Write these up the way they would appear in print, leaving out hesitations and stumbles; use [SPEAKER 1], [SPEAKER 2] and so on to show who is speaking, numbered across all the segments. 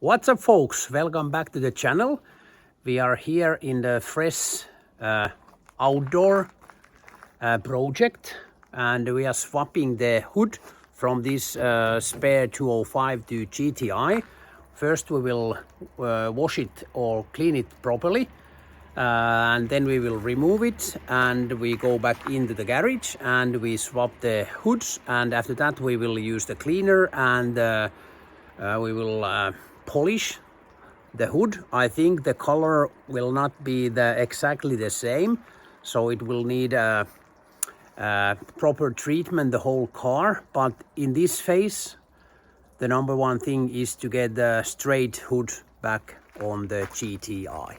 [SPEAKER 1] What's up, folks? Welcome back to the channel. We are here in the fresh outdoor project, and we are swapping the hood from this spare 205 to GTI. First we will wash it or clean it properly, and then we will remove it and we go back into the garage and we swap the hoods, and after that we will use the cleaner and we will polish the hood. I think the color will not be exactly the same, so it will need a proper treatment, the whole car. But in this phase, the number one thing is to get the straight hood back on the GTI.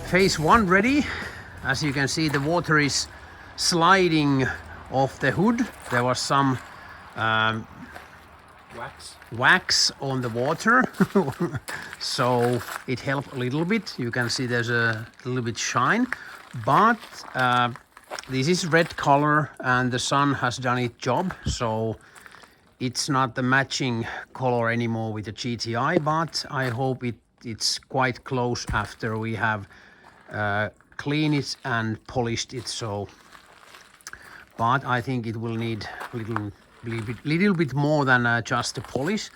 [SPEAKER 1] Phase 1 ready. As you can see, the water is sliding off the hood. There was some wax on the water so it helped a little bit. You can see there's a little bit shine, but this is red color and the sun has done its job, so it's not the matching color anymore with the GTI, but I hope it's quite close after we have cleaned it and polished it. So, but I think it will need little bit more than just a polish.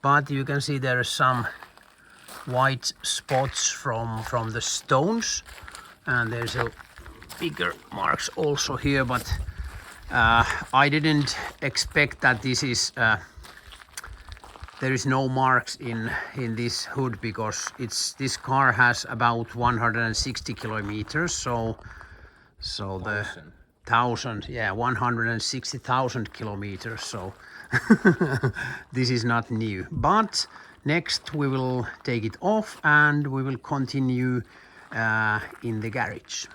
[SPEAKER 1] But you can see there are some white spots from the stones, and there's a bigger marks also here. But I didn't expect that this is there is no marks in this hood, because this car has about 160 kilometers, so the 160,000 kilometers, so this is not new. But next we will take it off and we will continue in the garage.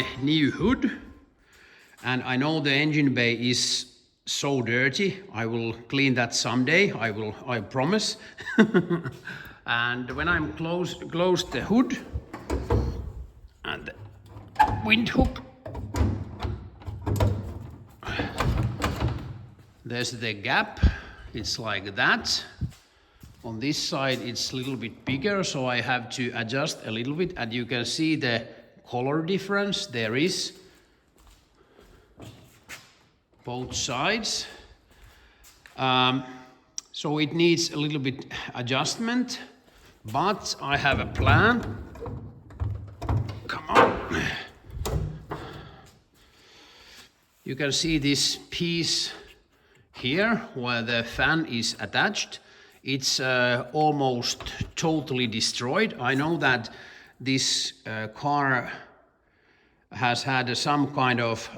[SPEAKER 1] my new hood, and I know the engine bay is so dirty. I will clean that someday, I promise. And when I'm close the hood and the wind hook, there's the gap. It's like that. On this side it's a little bit bigger, so I have to adjust a little bit, and you can see the color difference there is both sides. So it needs a little bit adjustment, but I have a plan. Come on. You can see this piece here where the fan is attached. It's almost totally destroyed. I know that this car has had some kind of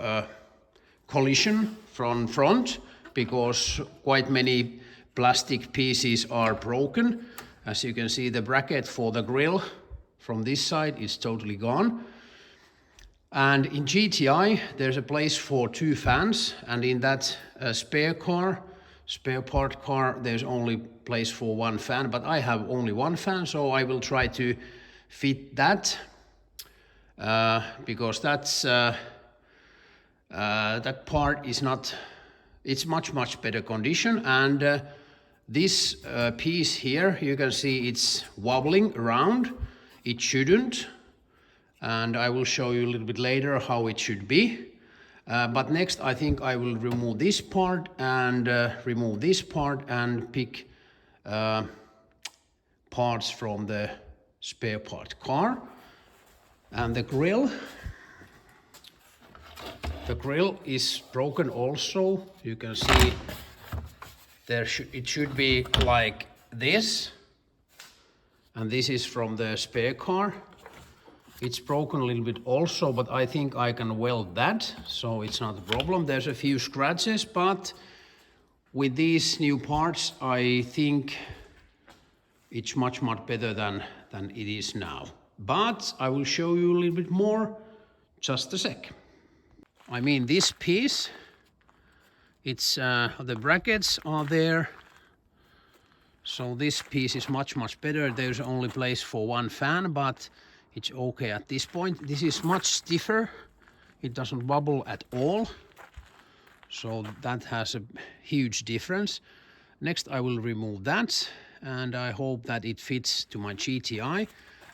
[SPEAKER 1] collision from front, because quite many plastic pieces are broken. As you can see, the bracket for the grille from this side is totally gone. And in GTI there's a place for 2 fans, and in that spare part car there's only place for 1 fan, but I have only 1 fan, so I will try to fit that, because that's that part is not, it's much better condition. And this piece here, you can see it's wobbling around. It shouldn't, and I will show you a little bit later how it should be. But next I think I will remove this part and remove this part and pick parts from the spare part car. And the grille is broken also. You can see there it should be like this, and this is from the spare car. It's broken a little bit also, but I think I can weld that, so it's not a problem. There's a few scratches, but with these new parts I think it's much better than it is now. But I will show you a little bit more, just a sec. I mean, this piece, it's the brackets are there, so this piece is much better. There's only place for 1 fan, but it's okay at this point. This is much stiffer. It doesn't wobble at all, so that has a huge difference. Next I will remove that, and I hope that it fits to my GTI.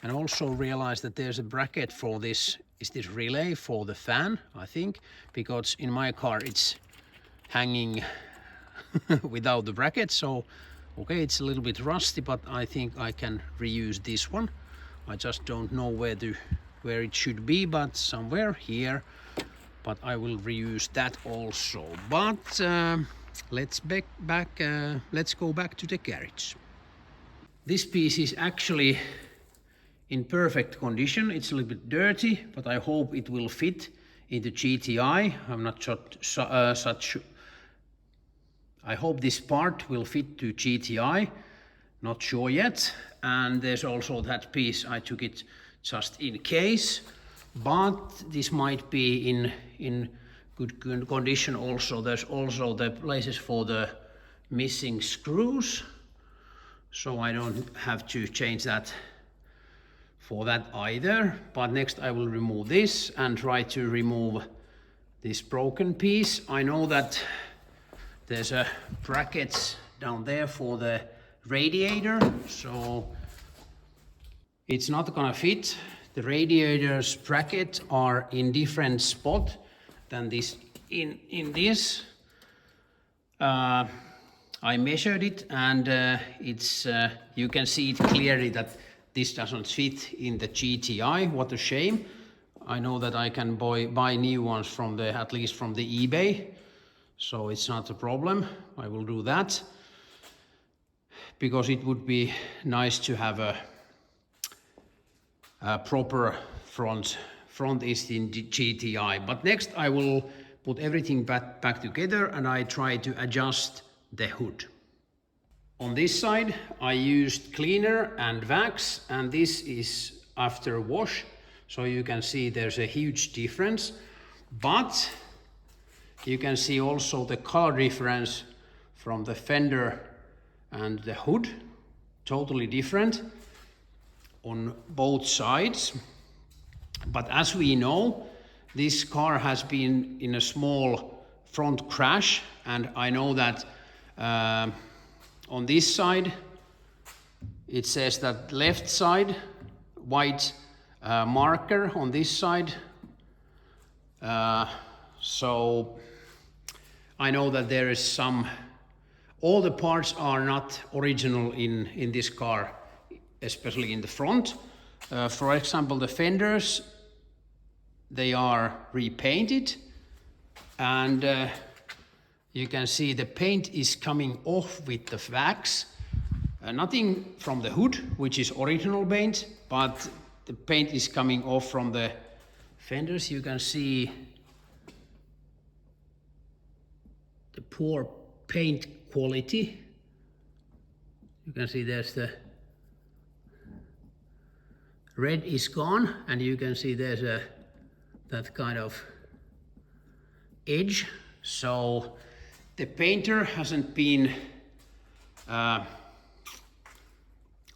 [SPEAKER 1] And also realize that there's a bracket for this. Is this relay for the fan, I think, because in my car it's hanging without the bracket. So okay, it's a little bit rusty, but I think I can reuse this one. I just don't know where it should be, but somewhere here. But I will reuse that also. But let's go back to the garage. This piece is actually in perfect condition. It's a little bit dirty, but I hope it will fit into GTI. I'm not such. I hope this part will fit to GTI. Not sure yet. And there's also that piece, I took it just in case, but this might be in good condition also. There's also the places for the missing screws, so I don't have to change that for that either. But next I will remove this and try to remove this broken piece. I know that there's a brackets down there for the radiator, so it's not gonna fit. The radiator's bracket are in different spot than this in this. I measured it, and it's you can see it clearly that this doesn't fit in the GTI. What a shame. I know that I can buy new ones from at least from the eBay, so it's not a problem. I will do that, because it would be nice to have a proper front is in GTI. But next I will put everything back together, and I try to adjust the hood. On this side I used cleaner and wax, and this is after wash, So you can see there's a huge difference, but you can see also the color difference from the fender and the hood, totally different on both sides. But as we know, this car has been in a small front crash, and I know that on this side it says that left side white marker on this side, so I know that there is all the parts are not original in this car, especially in the front. For example, the fenders, they are repainted, and you can see the paint is coming off with the wax. Nothing from the hood, which is original paint, but the paint is coming off from the fenders. You can see the poor paint quality. You can see there's the red is gone, and you can see there's that kind of edge. So the painter hasn't been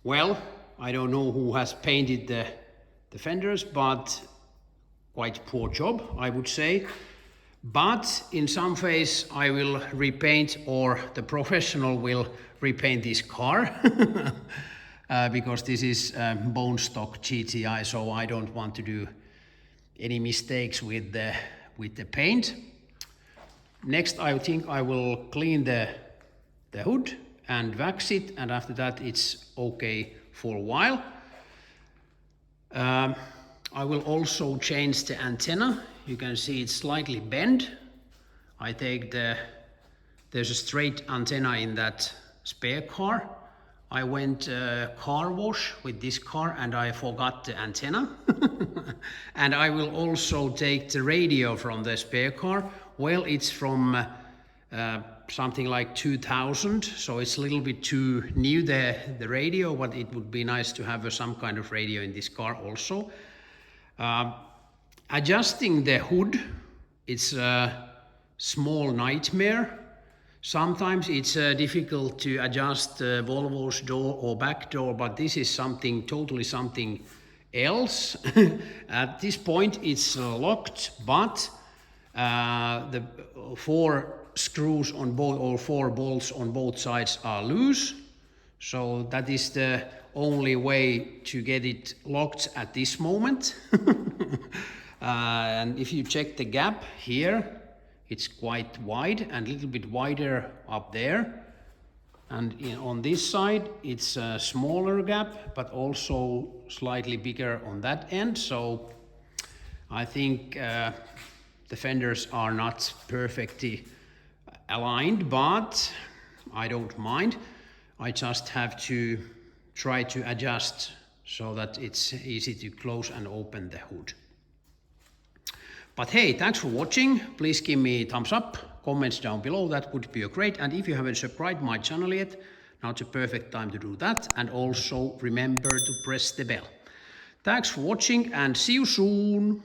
[SPEAKER 1] well, I don't know who has painted the fenders, but quite poor job, I would say. But in some ways I will repaint, or the professional will repaint this car because this is bone stock GTI, so I don't want to do any mistakes with the paint. Next, I think I will clean the hood and wax it, and after that it's okay for a while. I will also change the antenna. You can see it's slightly bent. I take there's a straight antenna in that spare car. I went car wash with this car and I forgot the antenna. And I will also take the radio from the spare car. Well, it's from something like 2000, so it's a little bit too new, the radio, but it would be nice to have some kind of radio in this car also. Adjusting the hood, it's a small nightmare. Sometimes it's difficult to adjust Volvo's door or back door, but this is totally something else. At this point it's locked, but the 4 screws on both, or 4 bolts on both sides are loose. So that is the only way to get it locked at this moment. And if you check the gap here, it's quite wide and a little bit wider up there. And on this side, it's a smaller gap, but also slightly bigger on that end. So I think the fenders are not perfectly aligned, but I don't mind. I just have to try to adjust so that it's easy to close and open the hood. But hey, thanks for watching. Please give me a thumbs up, comments down below, that would be great. And if you haven't subscribed my channel yet, now's the perfect time to do that. And also remember to press the bell. Thanks for watching and see you soon.